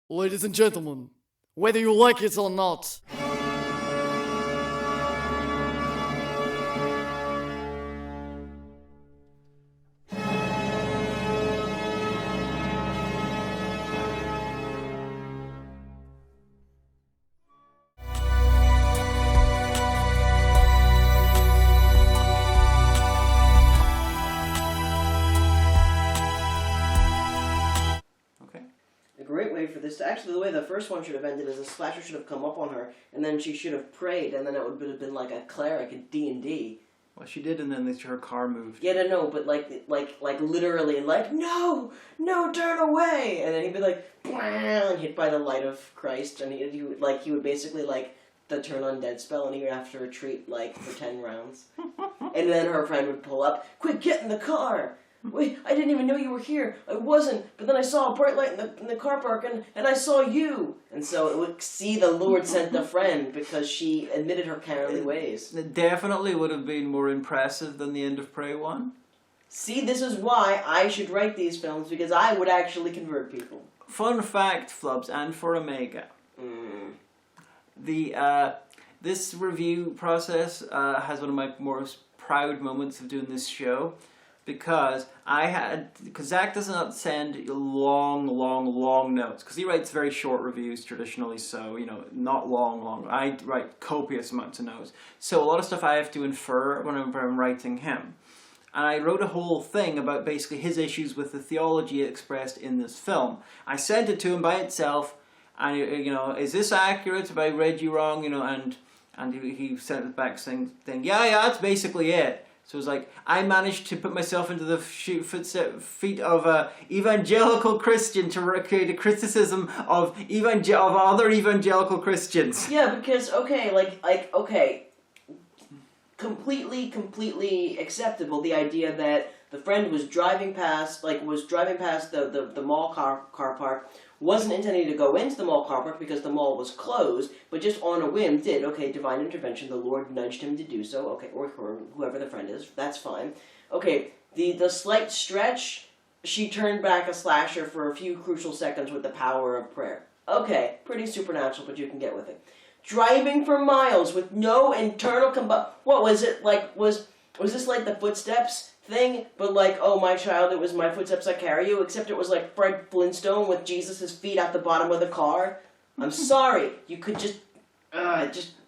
Ladies and gentlemen, whether you like it or not, for this to actually, the way the first one should have ended is a slasher should have come up on her and then she should have prayed and then it would have been like a cleric in D&D. Well, she did, and then her car moved. Yeah, no, but like literally, like, no, turn away, and then he'd be like, and hit by the light of Christ, and he would basically like the turn on dead spell, and he would have to retreat like for 10 rounds, and then her friend would pull up, quick, get in the car. Wait, I didn't even know you were here. I wasn't, but then I saw a bright light in the car park, and I saw you. And so it would see the Lord sent a friend because she admitted her cowardly ways. It definitely would have been more impressive than the end of Prey 1. See, this is why I should write these films, because I would actually convert people. Fun fact, Flubs, and for Omega. This review process has one of my most proud moments of doing this show. Because Zach does not send long notes. Because he writes very short reviews, traditionally, so, not long. I write copious amounts of notes. So a lot of stuff I have to infer whenever I'm writing him. And I wrote a whole thing about basically his issues with the theology expressed in this film. I sent it to him by itself, and, is this accurate? Have I read you wrong? And he sent it back saying, yeah, that's basically it. So it was like, I managed to put myself into the feet of an evangelical Christian to create a criticism of other evangelical Christians. Yeah, because, okay, completely acceptable, the idea that the friend was driving past the mall car park, wasn't intending to go into the mall car park because the mall was closed, but just on a whim did. Okay, divine intervention, the Lord nudged him to do so. Okay, or whoever the friend is, that's fine. Okay, the slight stretch, she turned back a slasher for a few crucial seconds with the power of prayer. Okay, pretty supernatural, but you can get with it. Driving for miles with no internal what was it, was this like the footsteps thing, but like, oh my child, it was my footsteps that carry you, except it was like Fred Flintstone with Jesus' feet at the bottom of the car. I'm sorry, you could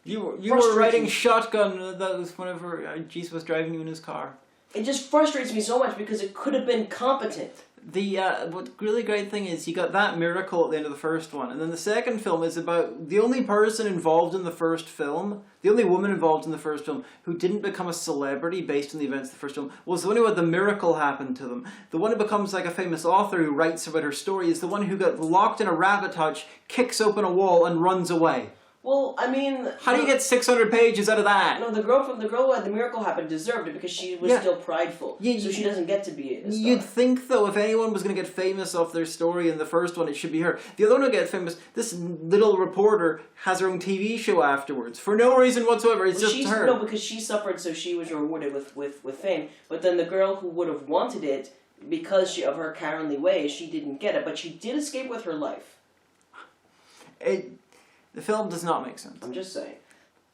You were riding shotgun, that was whenever Jesus was driving you in his car. It just frustrates me so much because it could have been competent. What really great thing is you got that miracle at the end of the first one, and then the second film is about the only person involved in the first film, the only woman involved in the first film who didn't become a celebrity based on the events of the first film was the one who had the miracle happen to them. The one who becomes like a famous author who writes about her story is the one who got locked in a rabbit hutch, kicks open a wall, and runs away. Well, I mean... How do you get 600 pages out of that? No, the girl who had the miracle happen deserved it because she was still prideful. So she doesn't get to be a star. You'd think, though, if anyone was going to get famous off their story in the first one, it should be her. The other one to get famous, this little reporter has her own TV show afterwards. For no reason whatsoever, it's just her. No, because she suffered, so she was rewarded with fame. But then the girl who would have wanted it, because of her cowardly ways, she didn't get it. But she did escape with her life. The film does not make sense. I'm just saying.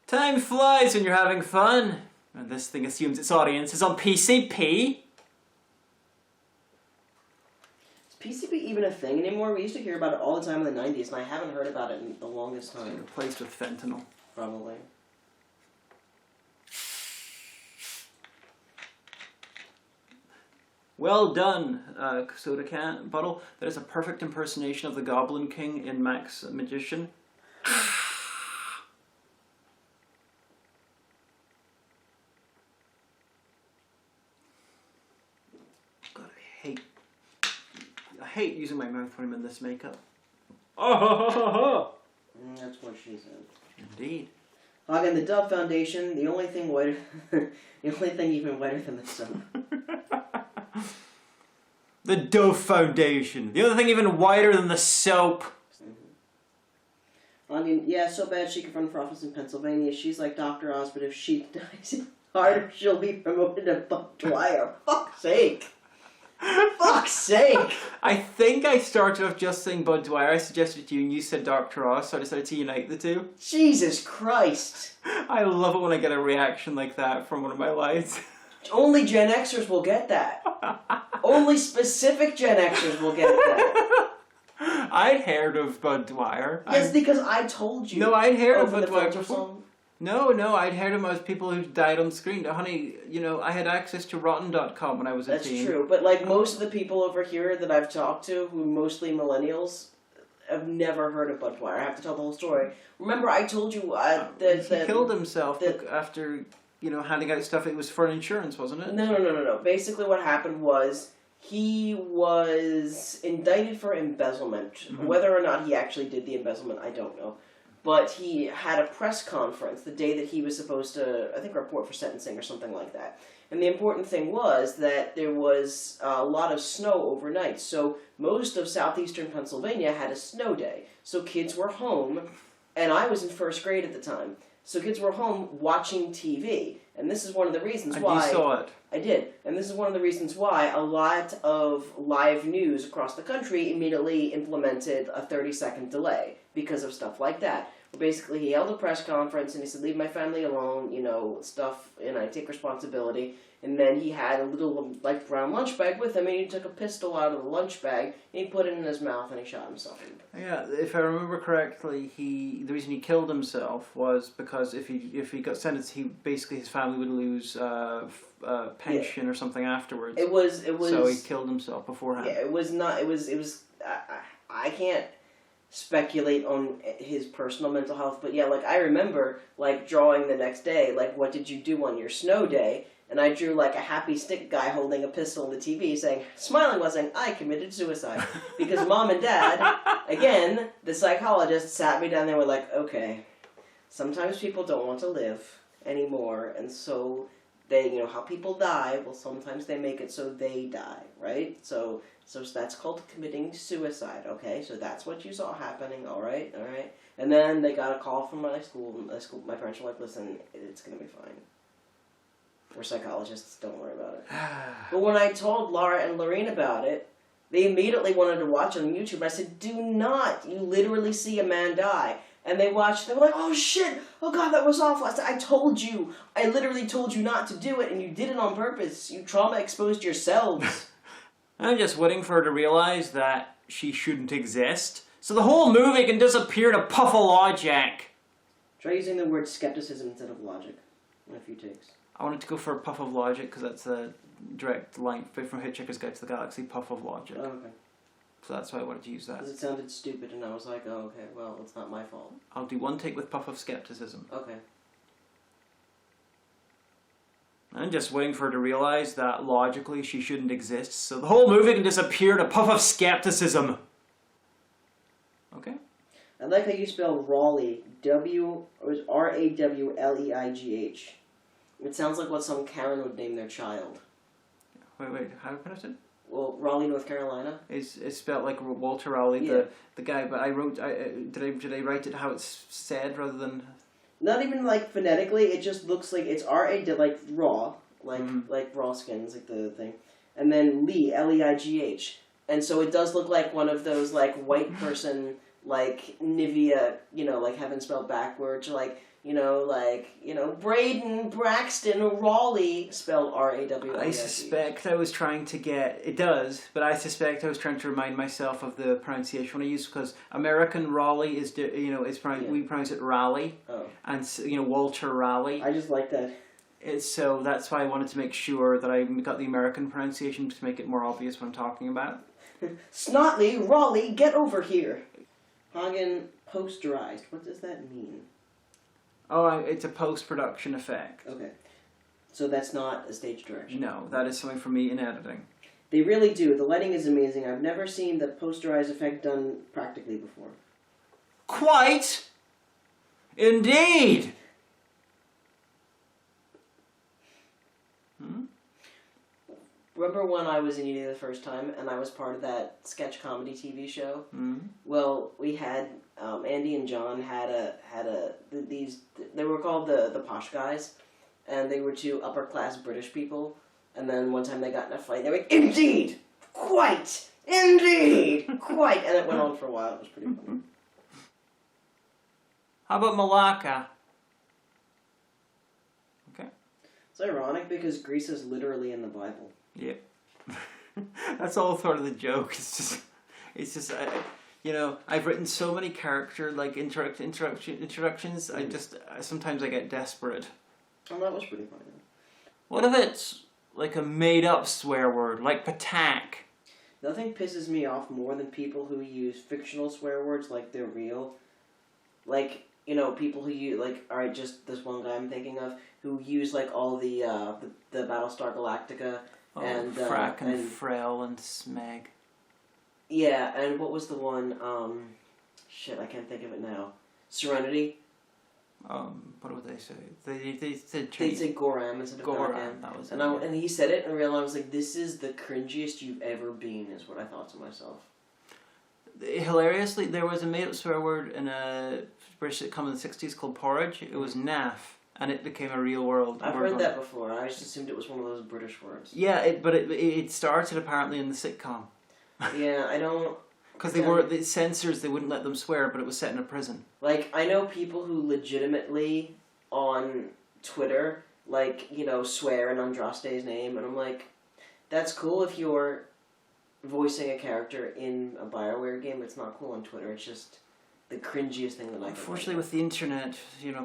Time flies when you're having fun. And this thing assumes its audience is on PCP. Is PCP even a thing anymore? We used to hear about it all the time in the 90s, and I haven't heard about it in the longest time. It's replaced with fentanyl. Probably. Well done, soda can bottle. That is a perfect impersonation of the Goblin King in Max Magician. God, I hate using my mouth when I'm in this makeup. That's what she said. Indeed. Again, the Dove Foundation, the only thing whiter, the only thing even whiter than the soap. The Dove Foundation, the only thing even whiter than the soap. I mean, yeah, so bad she could run for office in Pennsylvania. She's like Dr. Oz, but if she dies harder, she'll be promoted to Dwyer. Fuck's sake. Fuck's sake! I think I started off just saying Bud Dwyer. I suggested to you, and you said Dr. Ross, so I decided to unite the two. Jesus Christ! I love it when I get a reaction like that from one of my lives. Only Gen Xers will get that. Only specific Gen Xers will get that. I'd heard of Bud Dwyer. Yes, because I told you. No, I'd heard of Over Bud the Dwyer filter before. song. No, I'd heard him as people who died on screen. Honey, I had access to Rotten.com when I was a That's teen. true, but like most of the people over here that I've talked to, who mostly millennials, have never heard of Bud Dwyer. I have to tell the whole story. Remember, I told you that He killed himself after handing out stuff. It was for insurance, wasn't it? No. Basically, what happened was he was indicted for embezzlement. Mm-hmm. Whether or not he actually did the embezzlement, I don't know. But he had a press conference the day that he was supposed to, I think, report for sentencing or something like that. And the important thing was that there was a lot of snow overnight. So most of southeastern Pennsylvania had a snow day. So kids were home, and I was in first grade at the time. So kids were home watching TV. And this is one of the reasons why... You saw it. I did. And this is one of the reasons why a lot of live news across the country immediately implemented a 30-second delay because of stuff like that. Basically, he held a press conference and he said, leave my family alone, stuff, and I take responsibility. And then he had a little, brown lunch bag with him, and he took a pistol out of the lunch bag, and he put it in his mouth, and he shot himself. Yeah, if I remember correctly, the reason he killed himself was because if he got sentenced, his family would lose pension or something afterwards. It was. So he killed himself beforehand. Yeah, it was not. It was. I can't speculate on his personal mental health, but yeah, I remember drawing the next day, what did you do on your snow day? And I drew a happy stick guy holding a pistol on the TV smiling while saying, I committed suicide. Because mom and dad, again, the psychologist sat me down there and were like, okay, sometimes people don't want to live anymore, and so they, how people die, well, sometimes they make it so they die, right? So that's called committing suicide, okay? So that's what you saw happening, all right? And then they got a call from my school. My parents were like, listen, it's going to be fine. We're psychologists, don't worry about it. But when I told Laura and Lorene about it, they immediately wanted to watch on YouTube. I said, do not. You literally see a man die. And they watched, they were like, oh shit, oh god, that was awful. I said, I literally told you not to do it, and you did it on purpose. You trauma exposed yourselves. I'm just waiting for her to realize that she shouldn't exist, so the whole movie can disappear to puff of logic. Try using the word skepticism instead of logic in a few takes. I wanted to go for a puff of logic because that's a direct line from Hitchhiker's Guide to the Galaxy, puff of logic. Oh, okay. So that's why I wanted to use that. Because it sounded stupid, and I was like, oh, okay, well, it's not my fault. I'll do one take with puff of skepticism. Okay. I'm just waiting for her to realize that logically she shouldn't exist, so the whole movie can disappear to puff of skepticism. Okay? I like how you spell Raleigh. R-A-W-L-E-I-G-H. It sounds like what some Karen would name their child. Wait, how do you pronounce it? Well, Raleigh, North Carolina. It's spelled like Walter Raleigh, Yeah. the guy, but did I write it how it's said rather than... Not even phonetically, it just looks like it's R-A, raw, like raw skins, the thing. And then Lee, L-E-I-G-H. And so it does look like one of those, white person, Nivea, having spelled backwards, Braden, Braxton, Raleigh, spelled R-A-W-L-E-I-G-H. I suspect I was trying to get... It does, but I suspect I was trying to remind myself of the pronunciation I use, because American Raleigh is, we pronounce it Raleigh, and, Walter Raleigh. I just like that. So that's why I wanted to make sure that I got the American pronunciation to make it more obvious what I'm talking about. Snotley, Raleigh, get over here. Hagen posterized. What does that mean? Oh, it's a post-production effect. Okay. So that's not a stage direction. No, that is something for me in editing. They really do. The lighting is amazing. I've never seen the posterized effect done practically before. Quite! Indeed! Remember when I was in uni the first time and I was part of that sketch comedy TV show? Mm-hmm. Well, we had Andy and John these. They were called the Posh Guys, and they were two upper class British people. And then one time they got in a fight. They were like, "Indeed, Quite! Indeed! Quite! And it went on for a while. It was pretty funny. How about Malacca? Okay. It's ironic because Greece is literally in the Bible. Yep. That's all sort of the joke. It's just, I've written so many character like introductions. Sometimes I get desperate. Oh, that was pretty funny. What if it's like a made up swear word, like patak? Nothing pisses me off more than people who use fictional swear words like they're real. Like, people who use, like, alright, just this one guy I'm thinking of, who use, like, all the Battlestar Galactica and... Frack and Frel and Smeg. Yeah, and what was the one, shit, I can't think of it now. Serenity? What would they say? They said They'd say Goram instead of Goram, that was it. And he said it, and I realized, like, this is the cringiest you've ever been, is what I thought to myself. Hilariously, there was a made-up swear word in a British sitcom in the 60s called Porridge. It was naff, and it became a real world. I've heard that before. I just assumed it was one of those British words. Yeah, but it started apparently in the sitcom. Yeah, I don't... Because the censors, they wouldn't let them swear, but it was set in a prison. Like, I know people who legitimately, on Twitter, like, swear in Andraste's name, and I'm like, that's cool if you're voicing a character in a BioWare game, but it's not cool on Twitter. It's just the cringiest thing that I can Unfortunately, with the internet,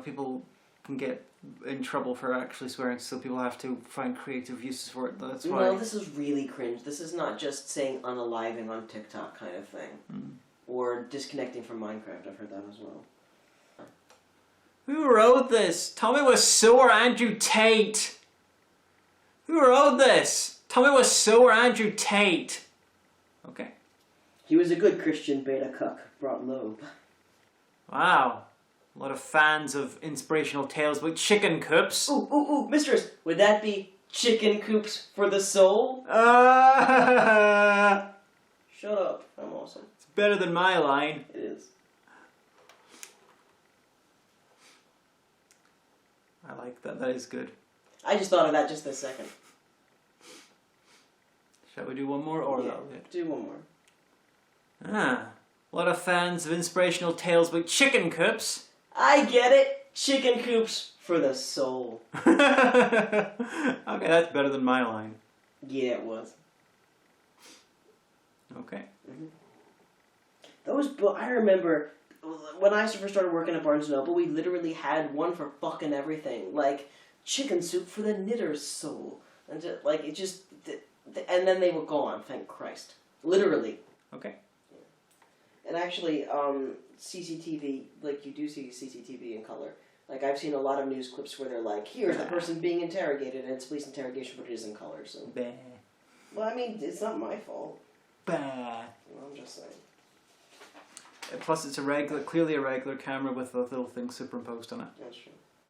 people can get in trouble for actually swearing, so people have to find creative uses for it. That's why. No, this is really cringe. This is not just saying unaliving on TikTok kind of thing. Or disconnecting from Minecraft. I've heard that as well. Who wrote this? Tommy Wiseau or Andrew Tate? Who wrote this? Tommy Wiseau or Andrew Tate? Okay. He was a good Christian beta cuck, brought low. Wow. A lot of fans of inspirational tales about chicken coops. Ooh, mistress, would that be chicken coops for the soul? Shut up, I'm awesome. It's better than my line. It is. I like that, that is good. I just thought of that just this second. Shall we do one more or Yeah, that'll be it? do one more. A lot of fans of inspirational tales about chicken coops. I get it! Chicken coops for the soul. Okay, that's better than my line. Yeah, it was. Okay. I remember when I first started working at Barnes & Noble, we literally had one for fucking everything. Like, chicken soup for the knitter's soul. And and then they were gone, thank Christ. Literally. Okay. And actually, CCTV, like, you do see CCTV in color. Like, I've seen a lot of news clips where they're like, here's the person being interrogated, and it's police interrogation, but it is in color, so... Bah. Well, I mean, it's not my fault. Bah. Well, I'm just saying. Plus, it's clearly a regular camera with a little thing superimposed on it. That's true.